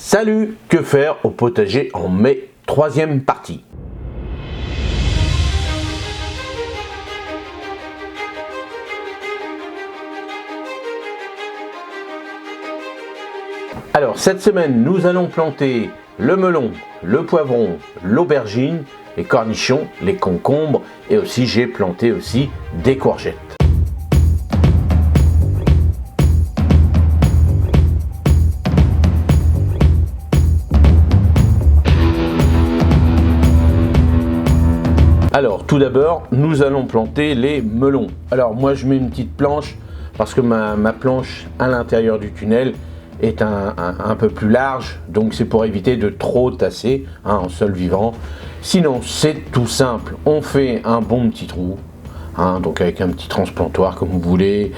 Salut, que faire au potager en mai? Troisième partie. Alors cette semaine, nous allons planter le melon, le poivron, l'aubergine, les cornichons, les concombres et aussi j'ai planté aussi des courgettes. Alors tout d'abord, nous allons planter les melons. Alors moi je mets une petite planche parce que ma planche à l'intérieur du tunnel est un peu plus large, donc c'est pour éviter de trop tasser en sol vivant. Sinon c'est tout simple, on fait un bon petit trou, donc avec un petit transplantoir comme vous voulez,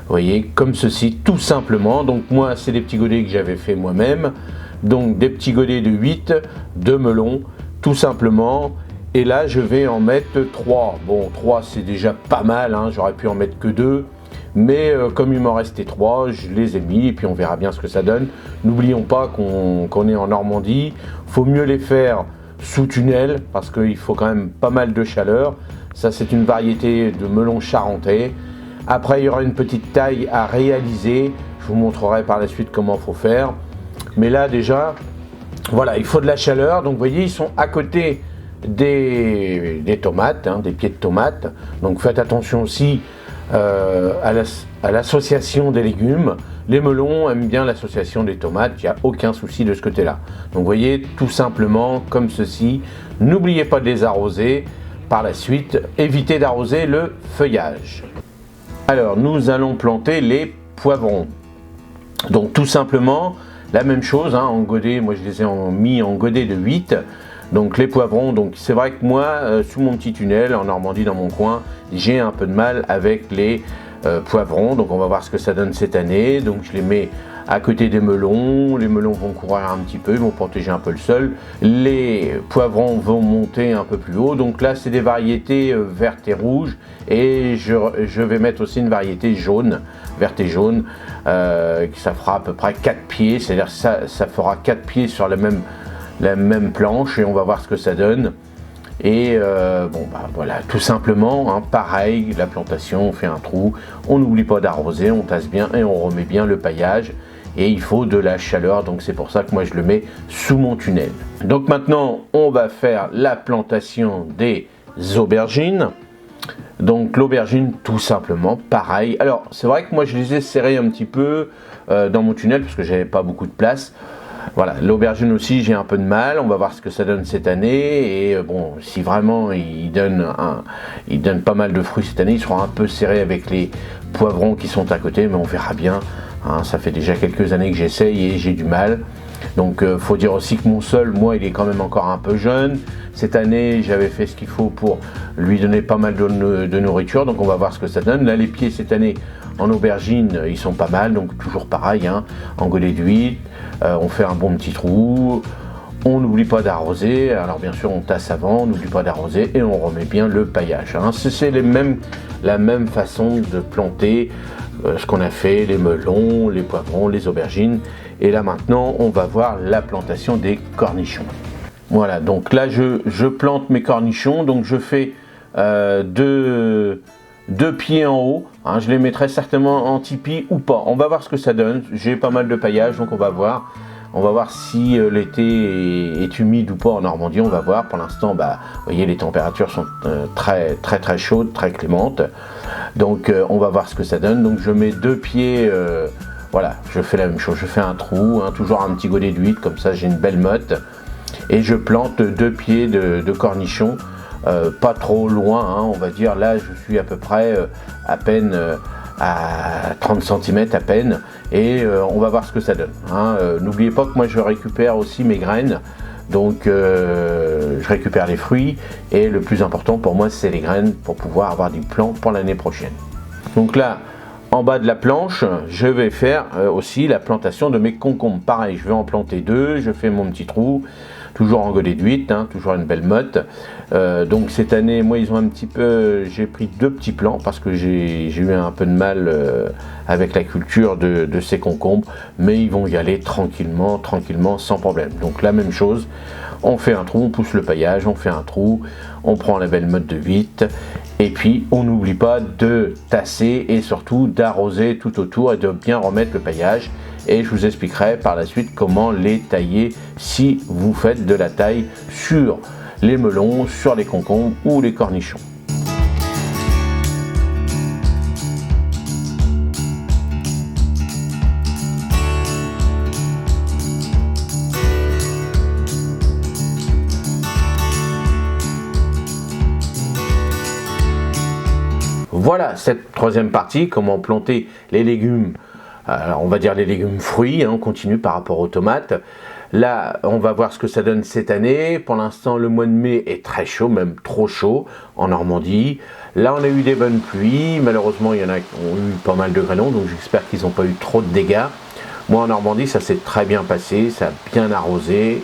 vous voyez, comme ceci tout simplement. Donc moi c'est des petits godets que j'avais fait moi-même, donc des petits godets de 8 de melons tout simplement. Et là je vais en mettre 3, bon 3 c'est déjà pas mal, j'aurais pu en mettre que 2, mais comme il m'en restait 3, je les ai mis et puis on verra bien ce que ça donne. N'oublions pas qu'on est en Normandie, faut mieux les faire sous tunnel parce qu'il faut quand même pas mal de chaleur. Ça c'est une variété de melon charentais. Après il y aura une petite taille à réaliser, je vous montrerai par la suite comment il faut faire. Mais là déjà, voilà, il faut de la chaleur, donc vous voyez ils sont à côté des tomates, des pieds de tomates, donc faites attention aussi à l'association des légumes. Les melons aiment bien l'association des tomates, il n'y a aucun souci de ce côté là. Donc vous voyez tout simplement comme ceci, n'oubliez pas de les arroser par la suite, évitez d'arroser le feuillage. Alors nous allons planter les poivrons, donc tout simplement la même chose en godet. Moi je les ai mis en godet de 8. Donc les poivrons, donc c'est vrai que moi, sous mon petit tunnel, en Normandie, dans mon coin, j'ai un peu de mal avec les poivrons. Donc on va voir ce que ça donne cette année. Donc je les mets à côté des melons. Les melons vont courir un petit peu, ils vont protéger un peu le sol. Les poivrons vont monter un peu plus haut. Donc là, c'est des variétés vertes et rouges. Et je vais mettre aussi une variété jaune, verte et jaune, ça fera à peu près 4 pieds. C'est-à-dire ça fera 4 pieds sur la même planche et on va voir ce que ça donne. Et voilà, tout simplement pareil, la plantation, on fait un trou, on n'oublie pas d'arroser, on tasse bien et on remet bien le paillage, et il faut de la chaleur, donc c'est pour ça que moi je le mets sous mon tunnel. Donc maintenant on va faire la plantation des aubergines. Donc l'aubergine tout simplement pareil. Alors c'est vrai que moi je les ai serrés un petit peu dans mon tunnel parce que j'avais pas beaucoup de place. Voilà, l'aubergine aussi j'ai un peu de mal, on va voir ce que ça donne cette année. Et bon, si vraiment il donne pas mal de fruits cette année, il sera un peu serré avec les poivrons qui sont à côté, mais on verra bien. Ça fait déjà quelques années que j'essaye et j'ai du mal. Donc faut dire aussi que mon sol, moi, il est quand même encore un peu jeune. Cette année, j'avais fait ce qu'il faut pour lui donner pas mal de nourriture, donc on va voir ce que ça donne. Là, les pieds cette année en aubergine, ils sont pas mal, donc toujours pareil, en godet d'huile. On fait un bon petit trou, on n'oublie pas d'arroser, alors bien sûr on tasse avant, on n'oublie pas d'arroser et on remet bien le paillage. C'est la même façon de planter ce qu'on a fait, les melons, les poivrons, les aubergines. Et là maintenant on va voir la plantation des cornichons. Voilà, donc là je plante mes cornichons, donc je fais deux pieds en haut, je les mettrai certainement en tipi ou pas, on va voir ce que ça donne. J'ai pas mal de paillage, donc on va voir si l'été est humide ou pas en Normandie, on va voir. Pour l'instant, vous voyez, les températures sont très chaudes, très clémentes, donc on va voir ce que ça donne. Donc je mets 2 pieds, voilà, je fais la même chose, je fais un trou, toujours un petit godet d'huile, comme ça j'ai une belle motte, et je plante 2 pieds de cornichons. Pas trop loin, on va dire. Là je suis à peu près à peine à 30 cm à peine, et on va voir ce que ça donne. N'oubliez pas que moi je récupère aussi mes graines, donc je récupère les fruits, et le plus important pour moi c'est les graines pour pouvoir avoir du plan pour l'année prochaine. Donc là En bas de la planche, je vais faire aussi la plantation de mes concombres. Pareil, je vais en planter 2, je fais mon petit trou, toujours en godet de 8, hein, toujours une belle motte. Donc cette année, moi, ils ont un petit peu, j'ai pris 2 petits plants parce que j'ai eu un peu de mal avec la culture de ces concombres, mais ils vont y aller tranquillement, sans problème. Donc la même chose, on fait un trou, on pousse le paillage, on fait un trou, on prend la belle motte de 8, et puis on n'oublie pas de tasser et surtout d'arroser tout autour et de bien remettre le paillage. Et je vous expliquerai par la suite comment les tailler si vous faites de la taille sur les melons, sur les concombres ou les cornichons. Voilà cette troisième partie, comment planter les légumes. Alors on va dire les légumes fruits, hein, on continue par rapport aux tomates. Là, on va voir ce que ça donne cette année. Pour l'instant, le mois de mai est très chaud, même trop chaud en Normandie. Là, on a eu des bonnes pluies. Malheureusement, il y en a qui ont eu pas mal de grêlons, donc j'espère qu'ils n'ont pas eu trop de dégâts. Moi, en Normandie, ça s'est très bien passé, ça a bien arrosé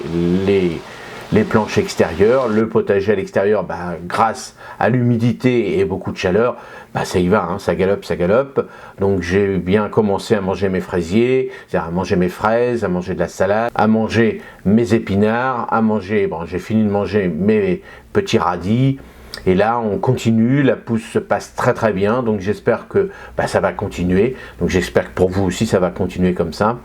les planches extérieures, le potager à l'extérieur, grâce à l'humidité et beaucoup de chaleur, ça y va, hein, ça galope. Donc j'ai bien commencé à manger mes fraisiers, c'est-à-dire à manger mes fraises, à manger de la salade, à manger mes épinards, à manger, j'ai fini de manger mes petits radis. Et là, on continue, la pousse se passe très bien, donc j'espère que ça va continuer. Donc j'espère que pour vous aussi, ça va continuer comme ça.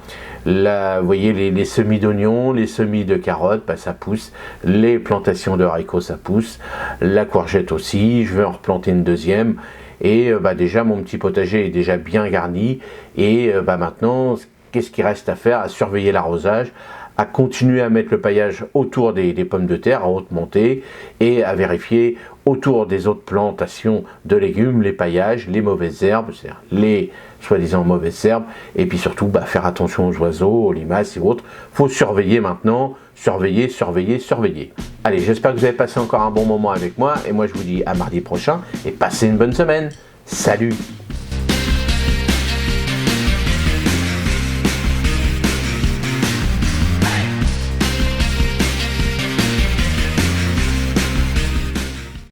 Là, vous voyez, les semis d'oignons, les semis de carottes, ça pousse. Les plantations de haricots, ça pousse. La courgette aussi, je vais en replanter une deuxième. Et déjà, mon petit potager est déjà bien garni. Et maintenant, qu'est-ce qu'il reste à faire? À surveiller l'arrosage, à continuer à mettre le paillage autour des pommes de terre, à haute montée, et à vérifier autour des autres plantations de légumes, les paillages, les mauvaises herbes, c'est-à-dire les soi-disant mauvaises herbes, et puis surtout faire attention aux oiseaux, aux limaces et autres. Il faut surveiller maintenant, surveiller. Allez, j'espère que vous avez passé encore un bon moment avec moi, et moi je vous dis à mardi prochain, et passez une bonne semaine. Salut!